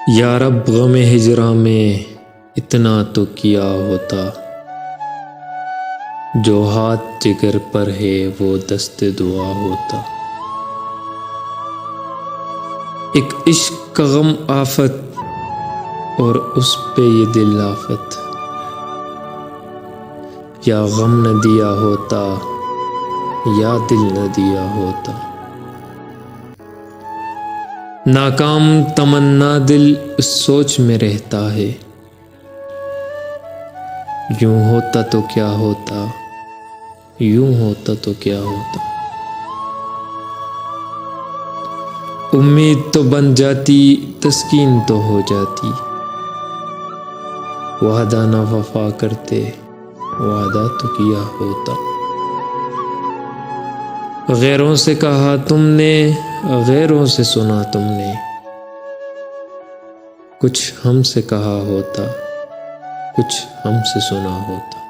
یا رب غم ہجراں میں اتنا تو کیا ہوتا، جو ہاتھ جگر پر ہے وہ دست دعا ہوتا۔ ایک عشق کا غم آفت اور اس پہ یہ دل آفت، یا غم نہ دیا ہوتا یا دل نہ دیا ہوتا۔ ناکام تمنا دل اس سوچ میں رہتا ہے، یوں ہوتا تو کیا ہوتا، یوں ہوتا تو کیا ہوتا۔ امید تو بن جاتی، تسکین تو ہو جاتی، وعدہ نہ وفا کرتے، وعدہ تو کیا ہوتا۔ غیروں سے کہا تم نے، غیروں سے سنا تم نے، کچھ ہم سے کہا ہوتا، کچھ ہم سے سنا ہوتا۔